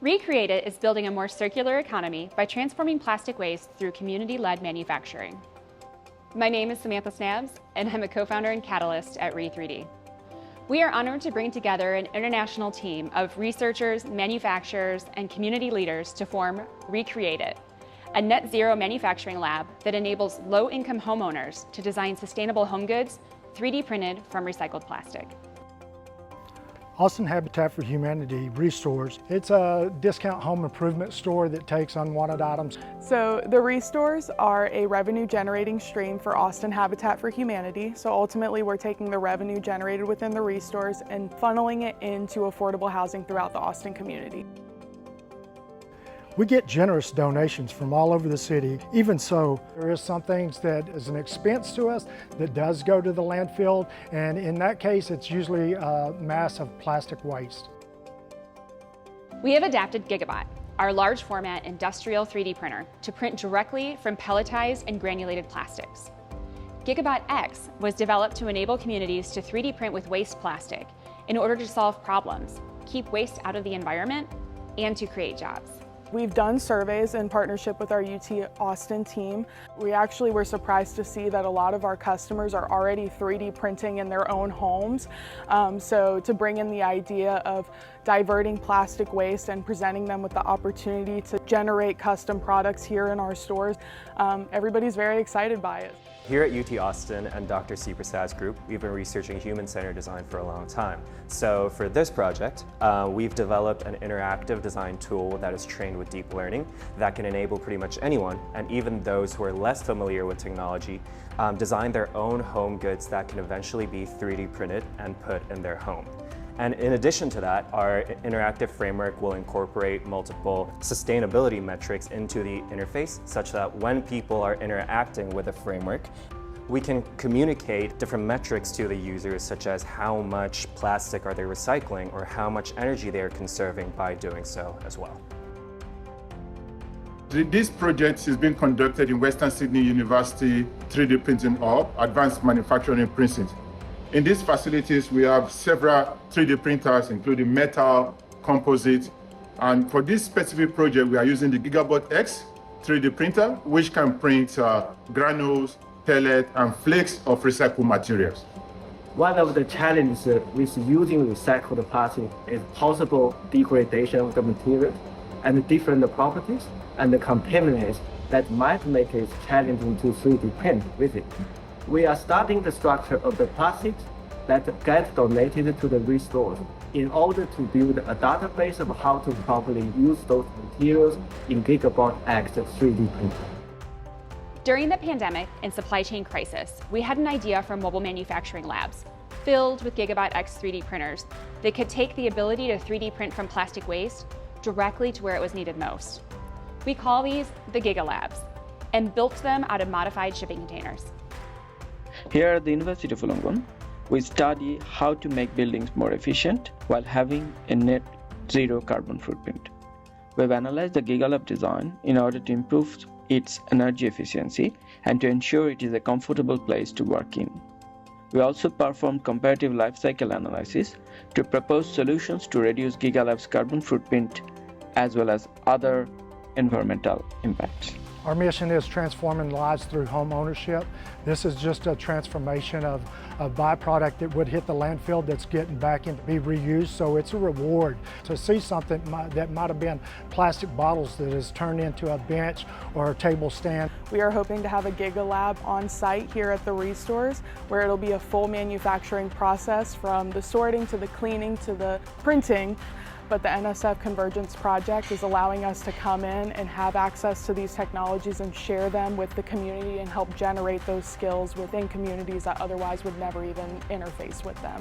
ReCreateIt is building a more circular economy by transforming plastic waste through community-led manufacturing. My name is Samantha Snabs, and I'm a co-founder and catalyst at Re3D. We are honored to bring together an international team of researchers, manufacturers, and community leaders to form ReCreateIt, a net zero manufacturing lab that enables low-income homeowners to design sustainable home goods 3D printed from recycled plastic. Austin Habitat for Humanity Restores. It's a discount home improvement store that takes unwanted items. So the restores are a revenue generating stream for Austin Habitat for Humanity. So ultimately we're taking the revenue generated within the restores and funneling it into affordable housing throughout the Austin community. We get generous donations from all over the city. Even so, there is some things that is an expense to us that does go to the landfill, and in that case, it's usually a mass of plastic waste. We have adapted Gigabot, our large format industrial 3D printer, to print directly from pelletized and granulated plastics. Gigabot X was developed to enable communities to 3D print with waste plastic in order to solve problems, keep waste out of the environment, and to create jobs. We've done surveys in partnership with our UT Austin team. We actually were surprised to see that a lot of our customers are already 3D printing in their own homes. So to bring in the idea of diverting plastic waste and presenting them with the opportunity to generate custom products here in our stores, everybody's very excited by it. Here at UT Austin and Dr. C. Prasad's group, we've been researching human-centered design for a long time. So for this project, we've developed an interactive design tool that is trained with deep learning that can enable pretty much anyone, and even those who are less familiar with technology, design their own home goods that can eventually be 3D printed and put in their home. And in addition to that, our interactive framework will incorporate multiple sustainability metrics into the interface, such that when people are interacting with the framework, we can communicate different metrics to the users, such as how much plastic are they recycling or how much energy they are conserving by doing so as well. This project is being conducted in Western Sydney University 3D Printing Hub, Advanced Manufacturing Precinct. In these facilities, we have several 3D printers, including metal, composite, and for this specific project, we are using the Gigabot X 3D printer, which can print granules, pellets, and flakes of recycled materials. One of the challenges with using recycled plastic is possible degradation of the material and different properties and contaminants that might make it challenging to 3D print with it. We are studying the structure of the plastics that get donated to the restores in order to build a database of how to properly use those materials in Gigabot X 3D printer. During the pandemic and supply chain crisis, we had an idea for mobile manufacturing labs filled with Gigabot X 3D printers that could take the ability to 3D print from plastic waste directly to where it was needed most. We call these the Giga Labs and built them out of modified shipping containers. Here at the University of Wollongong, we study how to make buildings more efficient while having a net zero carbon footprint. We've analyzed the GigaLab design in order to improve its energy efficiency and to ensure it is a comfortable place to work in. We also performed comparative life cycle analysis to propose solutions to reduce GigaLab's carbon footprint as well as other environmental impacts. Our mission is transforming lives through home ownership. This is just a transformation of a byproduct that would hit the landfill that's getting back in to be reused, so it's a reward to see something that might have been plastic bottles that is turned into a bench or a table stand. We are hoping to have a Giga Lab on site here at the restores where it'll be a full manufacturing process from the sorting to the cleaning to the printing. But the NSF Convergence Project is allowing us to come in and have access to these technologies and share them with the community and help generate those skills within communities that otherwise would never even interface with them.